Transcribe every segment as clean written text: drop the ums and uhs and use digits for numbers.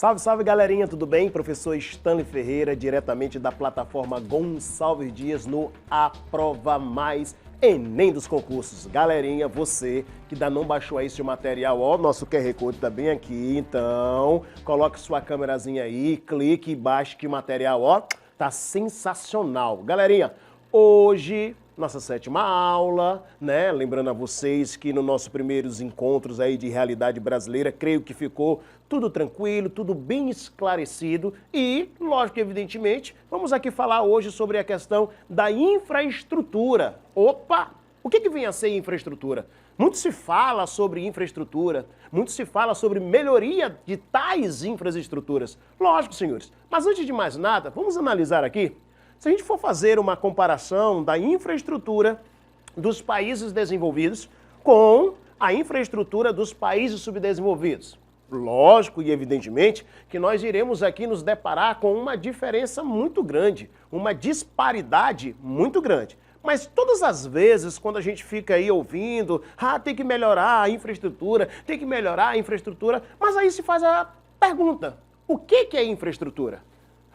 Salve, salve galerinha, tudo bem? Professor Stanley Ferreira, diretamente da plataforma Gonçalves Dias no Aprova Mais Enem dos concursos. Galerinha, você que ainda não baixou aí seu material, ó, nosso QR Code tá bem aqui, então coloque sua câmerazinha aí, clique e baixe que o material, ó, tá sensacional. Galerinha, hoje nossa 7ª aula, né? Lembrando a vocês que nos nossos primeiros encontros aí de realidade brasileira, creio que ficou tudo tranquilo, tudo bem esclarecido e, lógico, evidentemente, vamos aqui falar hoje sobre a questão da infraestrutura. Opa! O que vem a ser infraestrutura? Muito se fala sobre infraestrutura, muito se fala sobre melhoria de tais infraestruturas. Lógico, senhores, mas antes de mais nada, vamos analisar aqui. Se a gente for fazer uma comparação da infraestrutura dos países desenvolvidos com a infraestrutura dos países subdesenvolvidos, lógico e evidentemente que nós iremos aqui nos deparar com uma diferença muito grande, uma disparidade muito grande. Mas todas as vezes, quando a gente fica aí ouvindo, tem que melhorar a infraestrutura, tem que melhorar a infraestrutura, mas aí se faz a pergunta, o que é infraestrutura?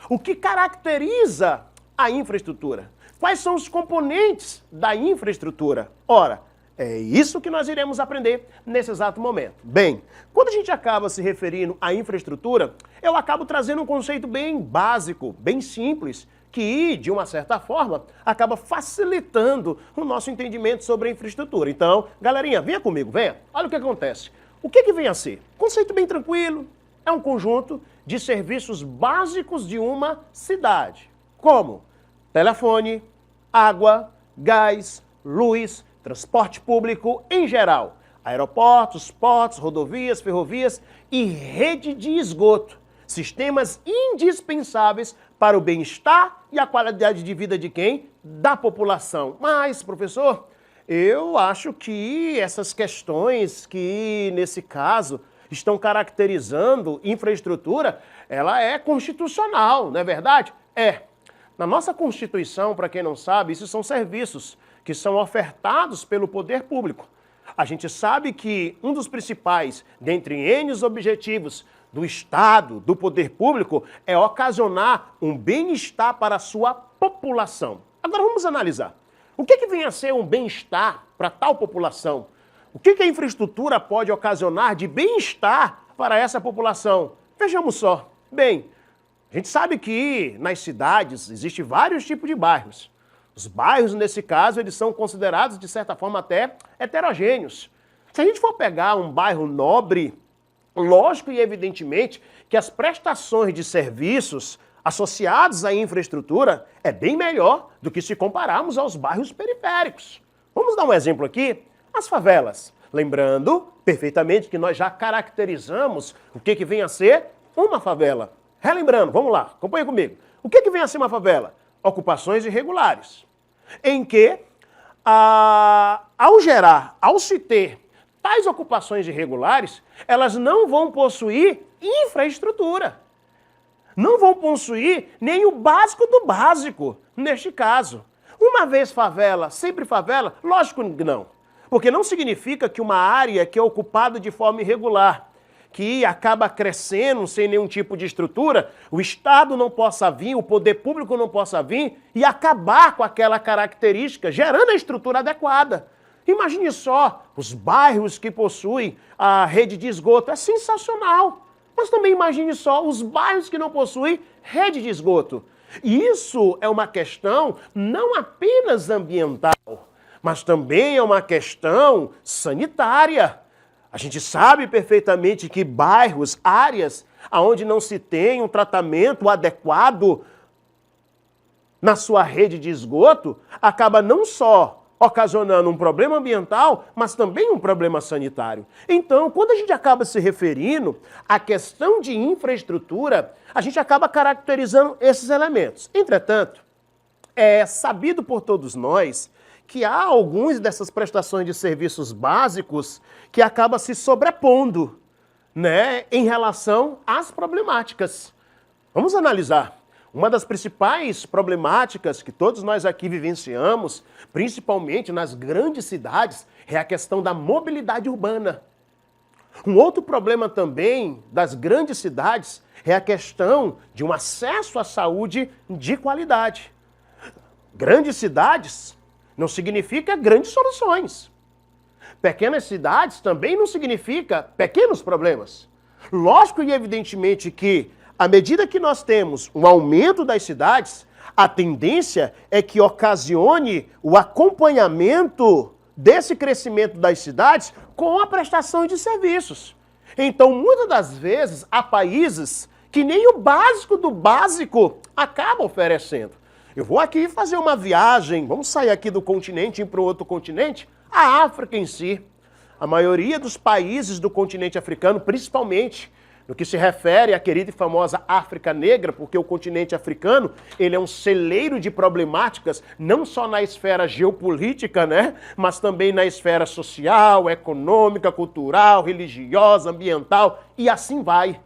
O que caracteriza a infraestrutura? Quais são os componentes da infraestrutura? Ora, é isso que nós iremos aprender nesse exato momento. Bem, quando a gente acaba se referindo à infraestrutura, eu acabo trazendo um conceito bem básico, bem simples, que, de uma certa forma, acaba facilitando o nosso entendimento sobre a infraestrutura. Então, galerinha, venha comigo, venha. Olha o que acontece. O que vem a ser? Conceito bem tranquilo, é um conjunto de serviços básicos de uma cidade. Como? Telefone, água, gás, luz, transporte público em geral, aeroportos, portos, rodovias, ferrovias e rede de esgoto. Sistemas indispensáveis para o bem-estar e a qualidade de vida de quem? Da população. Mas, professor, eu acho que essas questões que, nesse caso, estão caracterizando infraestrutura, ela é constitucional, não é verdade? É. Na nossa Constituição, para quem não sabe, isso são serviços que são ofertados pelo poder público. A gente sabe que um dos principais, dentre N objetivos do Estado, do poder público, é ocasionar um bem-estar para a sua população. Agora vamos analisar. O que vem a ser um bem-estar para tal população? O que a infraestrutura pode ocasionar de bem-estar para essa população? Vejamos só. Bem, a gente sabe que nas cidades existem vários tipos de bairros. Os bairros, nesse caso, eles são considerados, de certa forma, até heterogêneos. Se a gente for pegar um bairro nobre, lógico e evidentemente que as prestações de serviços associados à infraestrutura é bem melhor do que se compararmos aos bairros periféricos. Vamos dar um exemplo aqui? As favelas. Lembrando perfeitamente que nós já caracterizamos o que vem a ser uma favela. Relembrando, vamos lá, acompanha comigo. O que vem a ser uma favela? Ocupações irregulares, em que, ao se ter tais ocupações irregulares, elas não vão possuir infraestrutura. Não vão possuir nem o básico do básico, neste caso. Uma vez favela, sempre favela? Lógico que não. Porque não significa que uma área que é ocupada de forma irregular, que acaba crescendo sem nenhum tipo de estrutura, o Estado não possa vir, o poder público não possa vir e acabar com aquela característica, gerando a estrutura adequada. Imagine só, os bairros que possuem a rede de esgoto, é sensacional. Mas também imagine só os bairros que não possuem rede de esgoto. E isso é uma questão não apenas ambiental, mas também é uma questão sanitária. A gente sabe perfeitamente que bairros, áreas onde não se tem um tratamento adequado na sua rede de esgoto, acaba não só ocasionando um problema ambiental, mas também um problema sanitário. Então, quando a gente acaba se referindo à questão de infraestrutura, a gente acaba caracterizando esses elementos. Entretanto, é sabido por todos nós que há algumas dessas prestações de serviços básicos que acabam se sobrepondo, né, em relação às problemáticas. Vamos analisar. Uma das principais problemáticas que todos nós aqui vivenciamos, principalmente nas grandes cidades, é a questão da mobilidade urbana. Um outro problema também das grandes cidades é a questão de um acesso à saúde de qualidade. Grandes cidades não significa grandes soluções. Pequenas cidades também não significa pequenos problemas. Lógico e evidentemente que, à medida que nós temos um aumento das cidades, a tendência é que ocasione o acompanhamento desse crescimento das cidades com a prestação de serviços. Então, muitas das vezes, há países que nem o básico do básico acabam oferecendo. Eu vou aqui fazer uma viagem, vamos sair aqui do continente e ir para outro continente, a África em si. A maioria dos países do continente africano, principalmente no que se refere à querida e famosa África Negra, porque o continente africano, ele é um celeiro de problemáticas, não só na esfera geopolítica, né, mas também na esfera social, econômica, cultural, religiosa, ambiental, e assim vai.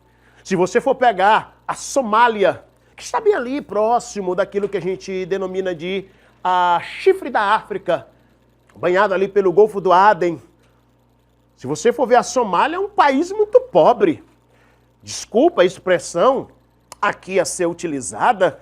Se você for pegar a Somália, que está bem ali próximo daquilo que a gente denomina de chifre da África, banhado ali pelo Golfo do Aden. Se você for ver a Somália, é um país muito pobre. Desculpa a expressão aqui a ser utilizada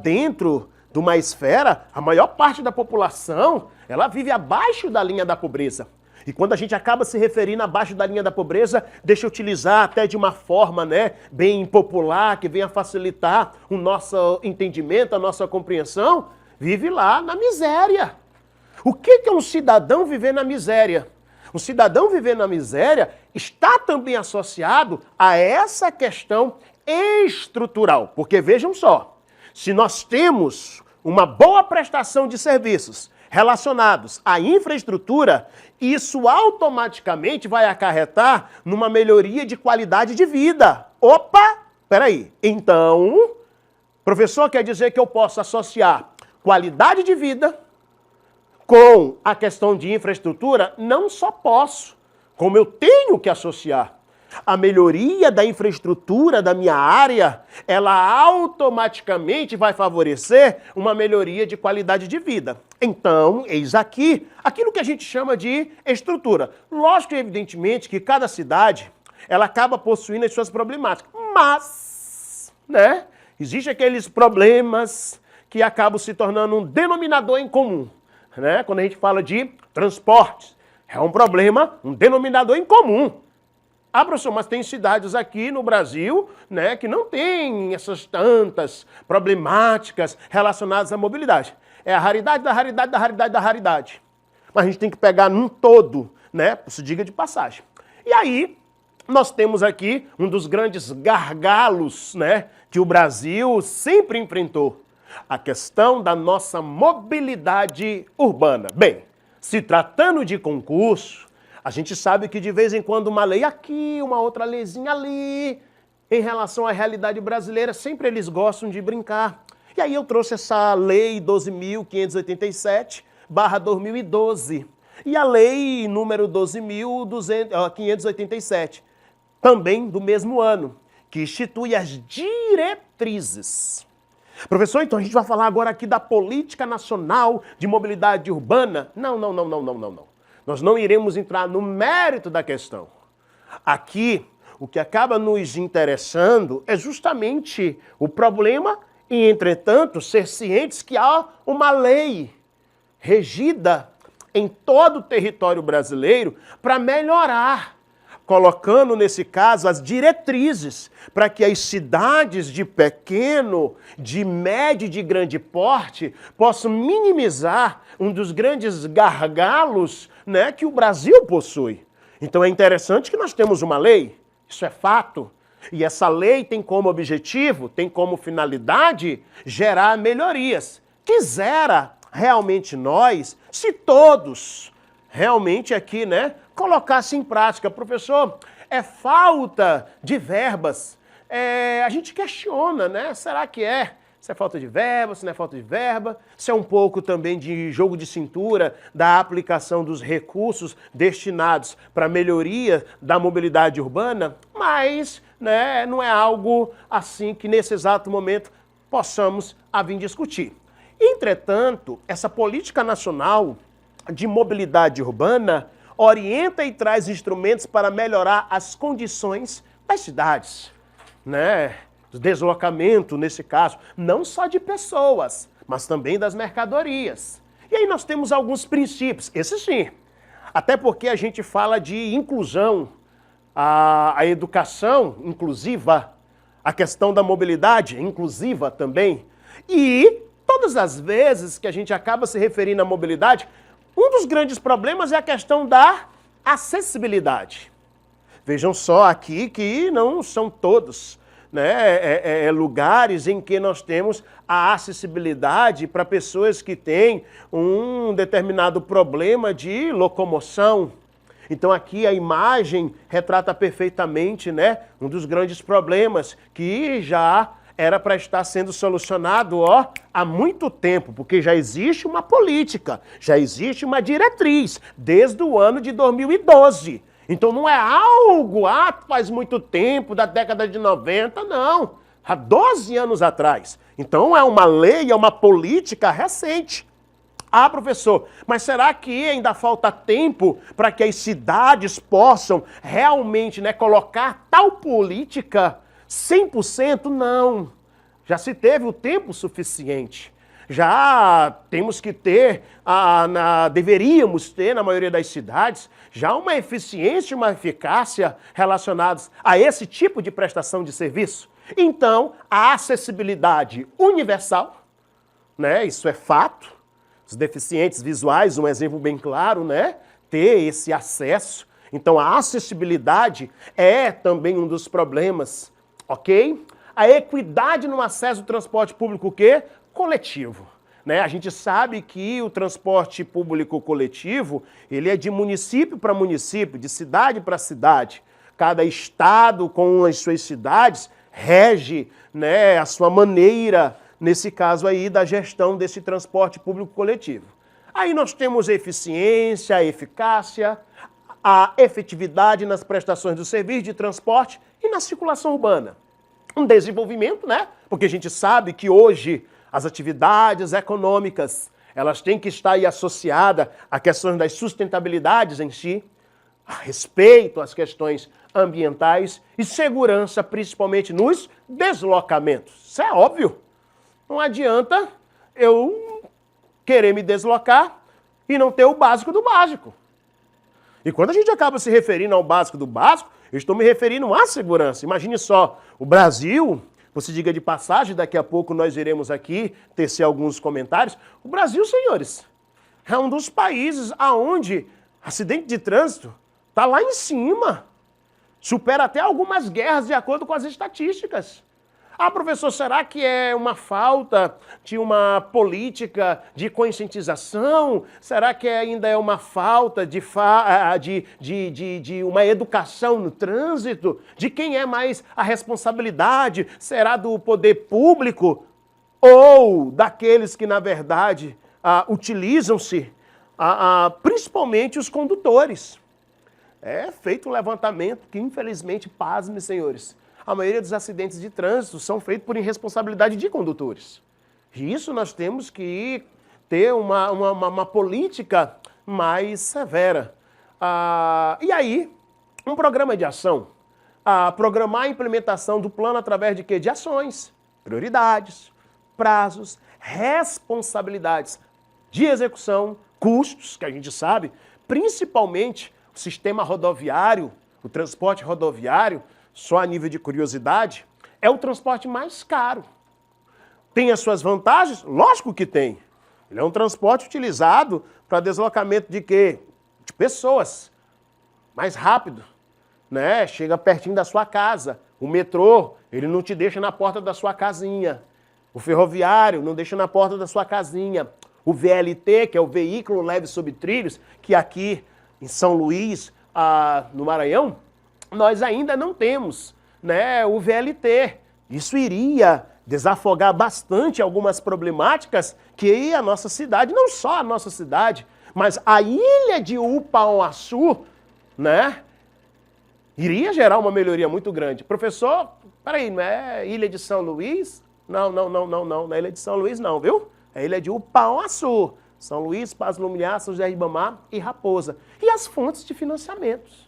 dentro de uma esfera, a maior parte da população, ela vive abaixo da linha da pobreza. E quando a gente acaba se referindo abaixo da linha da pobreza, deixa eu utilizar até de uma forma, né, bem popular, que venha facilitar o nosso entendimento, a nossa compreensão, vive lá na miséria. O que é um cidadão viver na miséria? Um cidadão viver na miséria está também associado a essa questão estrutural. Porque vejam só, se nós temos uma boa prestação de serviços relacionados à infraestrutura, isso automaticamente vai acarretar numa melhoria de qualidade de vida. Opa, peraí. Então, professor, quer dizer que eu posso associar qualidade de vida com a questão de infraestrutura? Não só posso, como eu tenho que associar. A melhoria da infraestrutura da minha área, ela automaticamente vai favorecer uma melhoria de qualidade de vida. Então, eis aqui aquilo que a gente chama de estrutura. Lógico e evidentemente que cada cidade, ela acaba possuindo as suas problemáticas. Mas, né, existem aqueles problemas que acabam se tornando um denominador em comum. Né? Quando a gente fala de transportes, é um problema, um denominador em comum. Professor, mas tem cidades aqui no Brasil, né, que não tem essas tantas problemáticas relacionadas à mobilidade. É a raridade da raridade da raridade da raridade. Mas a gente tem que pegar num todo, né, se diga de passagem. E aí, nós temos aqui um dos grandes gargalos, né, que o Brasil sempre enfrentou. A questão da nossa mobilidade urbana. Bem, se tratando de concurso, a gente sabe que de vez em quando uma lei aqui, uma outra leizinha ali, em relação à realidade brasileira, sempre eles gostam de brincar. E aí eu trouxe essa lei 12.587/2012 e a lei número 12.587, também do mesmo ano, que institui as diretrizes. Professor, então a gente vai falar agora aqui da Política Nacional de Mobilidade Urbana? Não. Nós não iremos entrar no mérito da questão. Aqui, o que acaba nos interessando é justamente o problema e, entretanto, ser cientes que há uma lei regida em todo o território brasileiro para melhorar, colocando, nesse caso, as diretrizes para que as cidades de pequeno, de médio e de grande porte possam minimizar um dos grandes gargalos, né, que o Brasil possui. Então é interessante que nós temos uma lei, isso é fato, e essa lei tem como objetivo, tem como finalidade gerar melhorias. Quisera realmente nós, se todos realmente aqui, né, colocassem em prática. Professor, é falta de verbas. A gente questiona, né? Será que é? Se é falta de verba, se não é falta de verba, se é um pouco também de jogo de cintura da aplicação dos recursos destinados para a melhoria da mobilidade urbana, mas, né, não é algo assim que nesse exato momento possamos a vir discutir. Entretanto, essa política nacional de mobilidade urbana orienta e traz instrumentos para melhorar as condições das cidades. né, deslocamento, nesse caso, não só de pessoas, mas também das mercadorias. E aí nós temos alguns princípios, esse sim, até porque a gente fala de inclusão, a educação inclusiva, a questão da mobilidade inclusiva também. E todas as vezes que a gente acaba se referindo à mobilidade, um dos grandes problemas é a questão da acessibilidade. Vejam só aqui que não são todos, né, lugares em que nós temos a acessibilidade para pessoas que têm um determinado problema de locomoção. Então aqui a imagem retrata perfeitamente, né, um dos grandes problemas que já era para estar sendo solucionado há muito tempo, porque já existe uma política, já existe uma diretriz desde o ano de 2012. Então não é algo faz muito tempo, da década de 90, não. Há 12 anos atrás. Então é uma lei, é uma política recente. Ah, professor, mas será que ainda falta tempo para que as cidades possam realmente, né, colocar tal política 100%? Não. Já se teve o tempo suficiente. Já temos que ter, deveríamos ter na maioria das cidades, já uma eficiência e uma eficácia relacionadas a esse tipo de prestação de serviço. Então, a acessibilidade universal, né, isso é fato. Os deficientes visuais, um exemplo bem claro, né? Ter esse acesso. Então, a acessibilidade é também um dos problemas, ok? A equidade no acesso ao transporte público, o quê? Coletivo. Né? A gente sabe que o transporte público coletivo, ele é de município para município, de cidade para cidade. Cada estado, com as suas cidades, rege, né, a sua maneira, nesse caso aí, da gestão desse transporte público coletivo. Aí nós temos a eficiência, a eficácia, a efetividade nas prestações do serviço de transporte e na circulação urbana. Um desenvolvimento, né? Porque a gente sabe que hoje as atividades econômicas, elas têm que estar aí associadas a questões das sustentabilidades em si, a respeito às questões ambientais e segurança, principalmente nos deslocamentos. Isso é óbvio. Não adianta eu querer me deslocar e não ter o básico do básico. E quando a gente acaba se referindo ao básico do básico, eu estou me referindo à segurança. Imagine só, o Brasil, você diga de passagem, daqui a pouco nós iremos aqui tecer alguns comentários. O Brasil, senhores, é um dos países onde acidente de trânsito está lá em cima. Supera até algumas guerras de acordo com as estatísticas. Ah, professor, será que é uma falta de uma política de conscientização? Será que ainda é uma falta de uma educação no trânsito? De quem é mais a responsabilidade? Será do poder público ou daqueles que, na verdade, utilizam-se, principalmente os condutores? É feito um levantamento que, infelizmente, pasme, senhores, a maioria dos acidentes de trânsito são feitos por irresponsabilidade de condutores. E isso nós temos que ter uma política mais severa. E aí, um programa de ação. Programar a implementação do plano através de quê? De ações, prioridades, prazos, responsabilidades de execução, custos, que a gente sabe, principalmente o sistema rodoviário, o transporte rodoviário, só a nível de curiosidade, é o transporte mais caro. Tem as suas vantagens? Lógico que tem. Ele é um transporte utilizado para deslocamento de quê? De pessoas. Mais rápido, né? Chega pertinho da sua casa. O metrô, ele não te deixa na porta da sua casinha. O ferroviário não deixa na porta da sua casinha. O VLT, que é o veículo leve sob trilhos, que aqui em São Luís, no Maranhão, nós ainda não temos, né, o VLT. Isso iria desafogar bastante algumas problemáticas que a nossa cidade, não só a nossa cidade, mas a ilha de Upauaçu, né, iria gerar uma melhoria muito grande. Professor, peraí, não é Ilha de São Luís? Não, não é Ilha de São Luís não, viu? É Ilha de Upauaçu. São Luís, Paz Lumiar, São José de Ribamar e Raposa. E as fontes de financiamentos.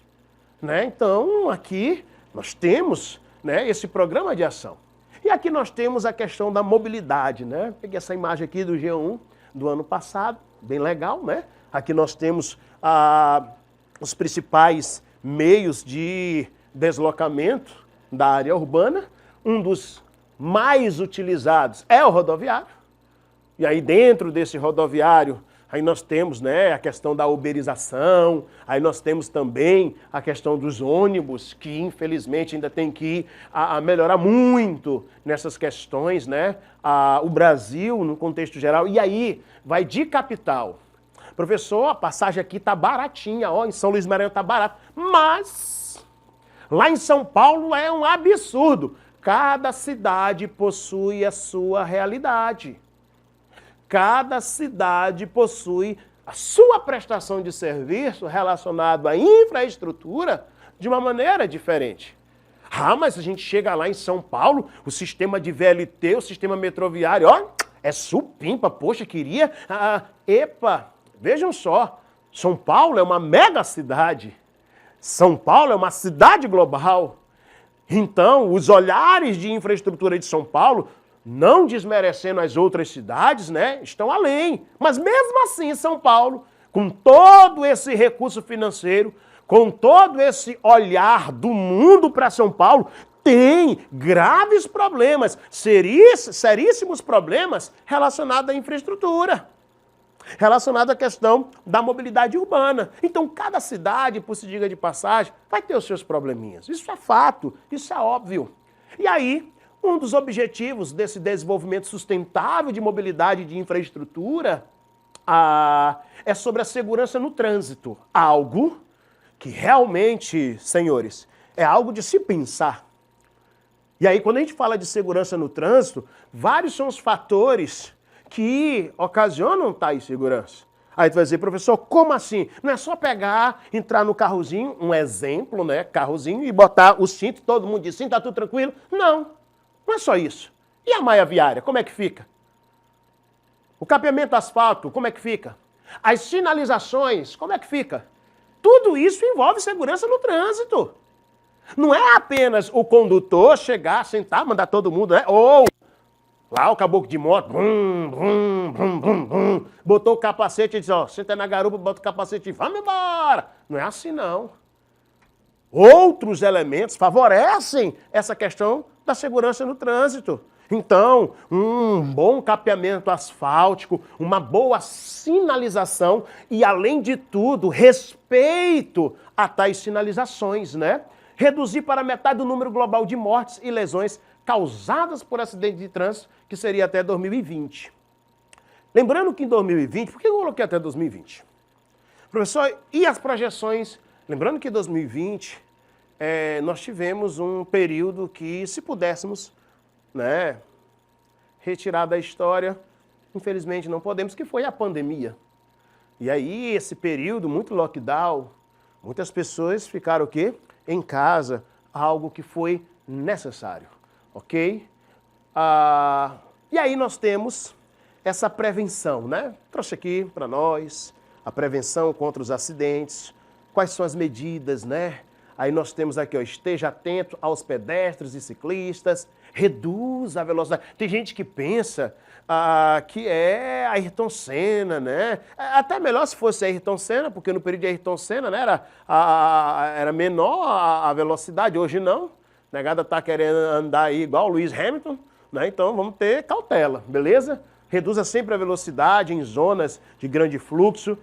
Né? Então, aqui nós temos né, esse programa de ação. E aqui nós temos a questão da mobilidade, né? Peguei essa imagem aqui do G1 do ano passado, bem legal, né? Aqui nós temos os principais meios de deslocamento da área urbana. Um dos mais utilizados é o rodoviário. E aí dentro desse rodoviário, aí nós temos, né, a questão da uberização, aí nós temos também a questão dos ônibus, que infelizmente ainda tem que ir a melhorar muito nessas questões, né? O Brasil, no contexto geral, e aí vai de capital. Professor, a passagem aqui tá baratinha, ó, em São Luís Maranhão tá barato, mas lá em São Paulo é um absurdo. Cada cidade possui a sua realidade. Cada cidade possui a sua prestação de serviço relacionado à infraestrutura de uma maneira diferente. Mas a gente chega lá em São Paulo, o sistema de VLT, o sistema metroviário, ó, é supimpa, poxa, queria... vejam só, São Paulo é uma mega cidade. São Paulo é uma cidade global. Então, os olhares de infraestrutura de São Paulo, não desmerecendo as outras cidades, né, estão além. Mas mesmo assim, São Paulo, com todo esse recurso financeiro, com todo esse olhar do mundo para São Paulo, tem graves problemas, seríssimos problemas relacionados à infraestrutura, relacionado à questão da mobilidade urbana. Então, cada cidade, por se diga de passagem, vai ter os seus probleminhas. Isso é fato, isso é óbvio. E aí, um dos objetivos desse desenvolvimento sustentável de mobilidade e de infraestrutura é sobre a segurança no trânsito. Algo que realmente, senhores, é algo de se pensar. E aí, quando a gente fala de segurança no trânsito, vários são os fatores que ocasionam tais insegurança. Aí tu vai dizer, professor, como assim? Não é só pegar, entrar no carrozinho, um exemplo, né, carrozinho, e botar o cinto, todo mundo diz, sim, tá tudo tranquilo? Não, não é só isso. E a malha viária, como é que fica? O capeamento asfalto, como é que fica? As sinalizações, como é que fica? Tudo isso envolve segurança no trânsito. Não é apenas o condutor chegar, sentar, mandar todo mundo, né? Ou lá o caboclo de moto, botou o capacete e disse, ó, senta na garupa, bota o capacete e vamos embora. Não é assim, não. Outros elementos favorecem essa questão da segurança no trânsito. Então, um bom capeamento asfáltico, uma boa sinalização e, além de tudo, respeito a tais sinalizações, né? Reduzir para metade o número global de mortes e lesões causadas por acidente de trânsito, que seria até 2020. Lembrando que em 2020, por que eu coloquei até 2020? Professor, e as projeções? Lembrando que em 2020 nós tivemos um período que, se pudéssemos, né, retirar da história, infelizmente não podemos, que foi a pandemia. E aí, esse período, muito lockdown, muitas pessoas ficaram o quê? Em casa, algo que foi necessário. Ok? E aí nós temos essa prevenção, né? Trouxe aqui para nós a prevenção contra os acidentes, quais são as medidas, né? Aí nós temos aqui, ó, esteja atento aos pedestres e ciclistas, reduza a velocidade. Tem gente que pensa que é Ayrton Senna, né? Até melhor se fosse Ayrton Senna, porque no período de Ayrton Senna, né, era menor a velocidade, hoje não. A negada tá querendo andar aí igual o Lewis Hamilton, né? Então vamos ter cautela, beleza? Reduza sempre a velocidade em zonas de grande fluxo,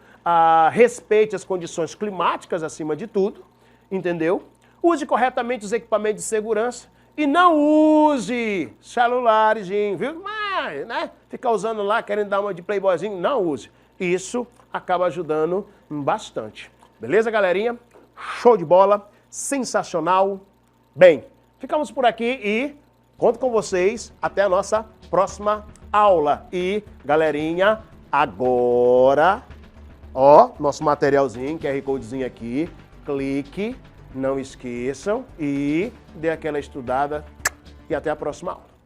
respeite as condições climáticas acima de tudo, entendeu? Use corretamente os equipamentos de segurança e não use celulares, viu? Mas, né? Ficar usando lá, querendo dar uma de playboyzinho, não use. Isso acaba ajudando bastante. Beleza, galerinha? Show de bola, sensacional. Bem, ficamos por aqui e conto com vocês até a nossa próxima aula. E, galerinha, agora, ó, nosso materialzinho, QR Codezinho aqui, clique, não esqueçam e dê aquela estudada e até a próxima aula.